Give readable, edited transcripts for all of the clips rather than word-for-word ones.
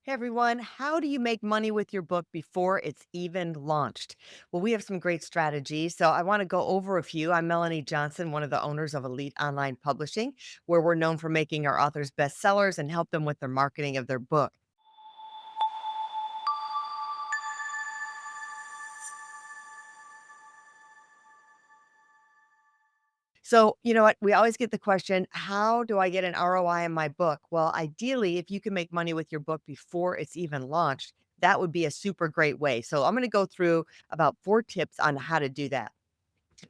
Hey everyone, how do you make money with your book before it's even launched? Well, we have some great strategies. So I want to go over a few. I'm Melanie Johnson, one of the owners of Elite Online Publishing, where we're known for making our authors bestsellers and help them with their marketing of their book. So, you know what? We always get the question, how do I get an ROI on my book? Well, ideally, if you can make money with your book before it's even launched, that would be a super great way. So, I'm going to go through about 4 tips on how to do that.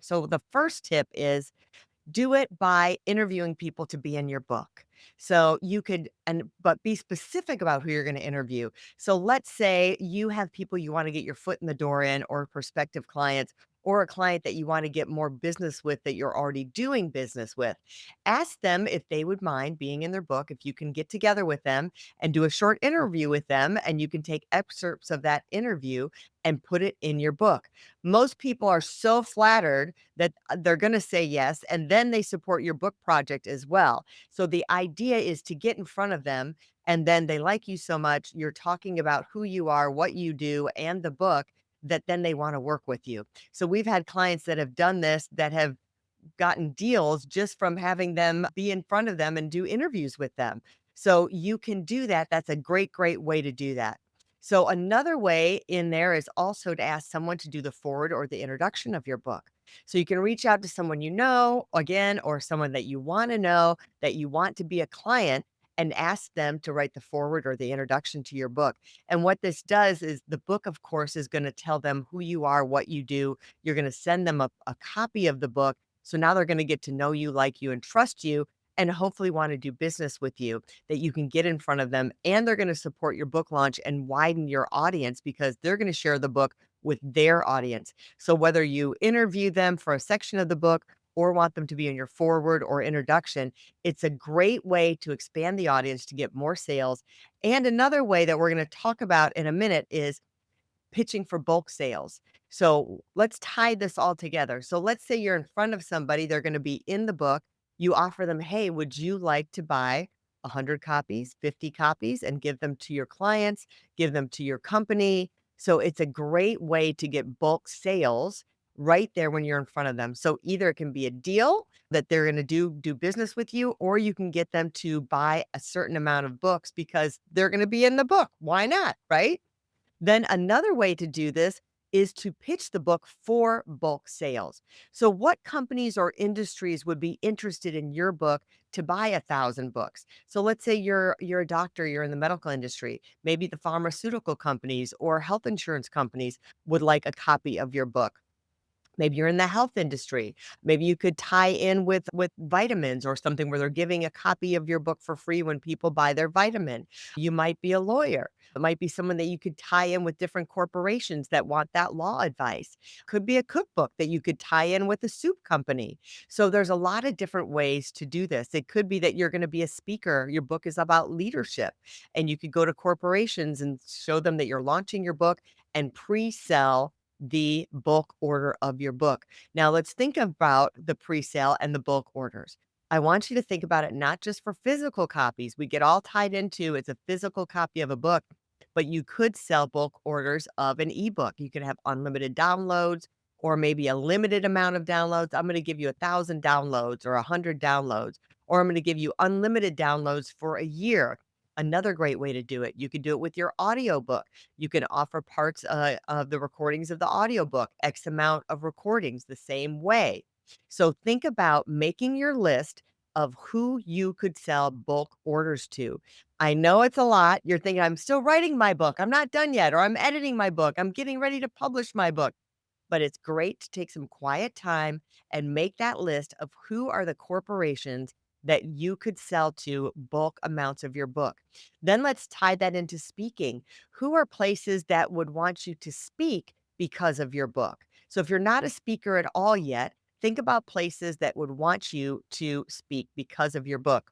So, the first tip is do it by interviewing people to be in your book. So you could but be specific about who you're going to interview. So let's say you have people you want to get your foot in the door in or prospective clients or a client that you want to get more business with that you're already doing business with. Ask them if they would mind being in their book, if you can get together with them and do a short interview with them and you can take excerpts of that interview and put it in your book. Most people are so flattered that they're going to say yes, and then they support your book project as well. So the idea is to get in front of them, and then they like you so much, you're talking about who you are, what you do, and the book that then they want to work with you. So we've had clients that have done this that have gotten deals just from having them be in front of them and do interviews with them. So you can do that. That's a great, great way to do that. So another way in there is also to ask someone to do the forward or the introduction of your book. So you can reach out to someone you know, again, or someone that you want to know, that you want to be a client, and ask them to write the forward or the introduction to your book. And what this does is the book, of course, is going to tell them who you are, what you do. You're going to send them a copy of the book, so now they're gonna get to know you, like you, and trust you, and hopefully wanna do business with you, that you can get in front of them, and they're gonna support your book launch and widen your audience because they're gonna share the book with their audience. So whether you interview them for a section of the book or want them to be in your forward or introduction, it's a great way to expand the audience to get more sales. And another way that we're gonna talk about in a minute is pitching for bulk sales. So let's tie this all together. So let's say you're in front of somebody, they're going to be in the book. You offer them, hey, would you like to buy 100 copies, 50 copies, and give them to your clients, give them to your company? So it's a great way to get bulk sales right there when you're in front of them. So either it can be a deal that they're going to do business with you, or you can get them to buy a certain amount of books because they're going to be in the book. Why not? Right? Then another way to do this is to pitch the book for bulk sales. So, what companies or industries would be interested in your book to buy 1,000 books? So, let's say you're a doctor, you're in the medical industry. Maybe the pharmaceutical companies or health insurance companies would like a copy of your book. Maybe you're in the health industry. Maybe you could tie in with vitamins or something where they're giving a copy of your book for free when people buy their vitamin. You might be a lawyer. It might be someone that you could tie in with different corporations that want that law advice. Could be a cookbook that you could tie in with a soup company. So there's a lot of different ways to do this. It could be that you're going to be a speaker. Your book is about leadership, and you could go to corporations and show them that you're launching your book and pre-sell the bulk order of your book. Now, let's think about the pre-sale and the bulk orders. I want you to think about it not just for physical copies. We get all tied into it's a physical copy of a book, but you could sell bulk orders of an ebook. You could have unlimited downloads or maybe a limited amount of downloads. I'm going to give you 1,000 downloads or 100 downloads, or I'm going to give you unlimited downloads for a year. Another great way to do it, you could do it with your audiobook. You can offer parts of the recordings of the audiobook, X amount of recordings the same way. So think about making your list of who you could sell bulk orders to. I know it's a lot. You're thinking, I'm still writing my book. I'm not done yet, or I'm editing my book. I'm getting ready to publish my book. But it's great to take some quiet time and make that list of who are the corporations that you could sell to bulk amounts of your book. Then let's tie that into speaking. Who are places that would want you to speak because of your book? So if you're not a speaker at all yet, think about places that would want you to speak because of your book.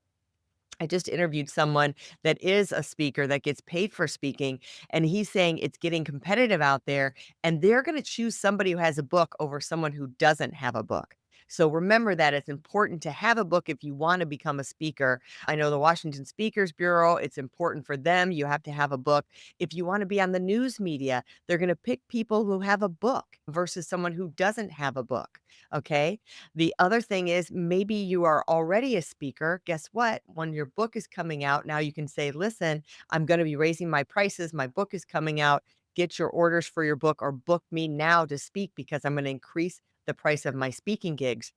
I just interviewed someone that is a speaker that gets paid for speaking, and he's saying it's getting competitive out there, and they're going to choose somebody who has a book over someone who doesn't have a book. So remember that it's important to have a book if you want to become a speaker. I know the Washington Speakers Bureau, it's important for them. You have to have a book. If you want to be on the news media, they're going to pick people who have a book versus someone who doesn't have a book. Okay. The other thing is maybe you are already a speaker. Guess what? When your book is coming out, now you can say, listen, I'm going to be raising my prices. My book is coming out. Get your orders for your book or book me now to speak because I'm going to increase the price of my speaking gigs.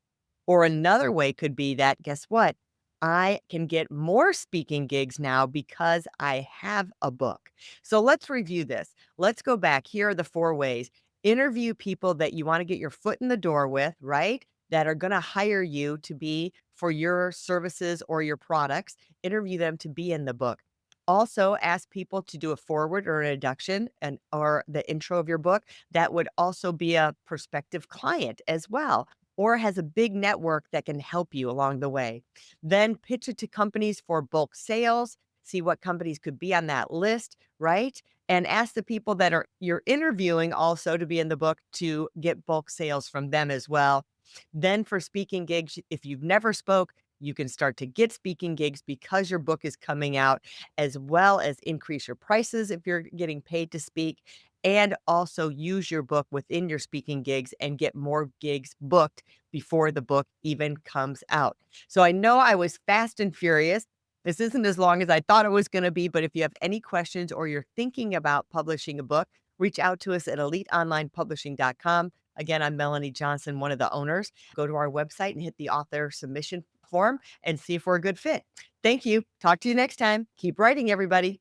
Or another way could be that, guess what? I can get more speaking gigs now because I have a book. So let's review this. Let's go back. Here are the four ways. Interview people that you want to get your foot in the door with, right? That are going to hire you to be for your services or your products. Interview them to be in the book. Also, ask people to do a forward or an introduction and or the intro of your book. That would also be a prospective client as well, or has a big network that can help you along the way. Then pitch it to companies for bulk sales. See what companies could be on that list, right? And ask the people that are you're interviewing also to be in the book to get bulk sales from them as well. Then for speaking gigs, if you've never spoke, you can start to get speaking gigs because your book is coming out, as well as increase your prices if you're getting paid to speak, and also use your book within your speaking gigs and get more gigs booked before the book even comes out. So I know I was fast and furious. This isn't as long as I thought it was going to be, but if you have any questions or you're thinking about publishing a book, reach out to us at eliteonlinepublishing.com. Again, I'm Melanie Johnson, one of the owners. Go to our website and hit the author submission form and see if we're a good fit. Thank you. Talk to you next time. Keep writing, everybody.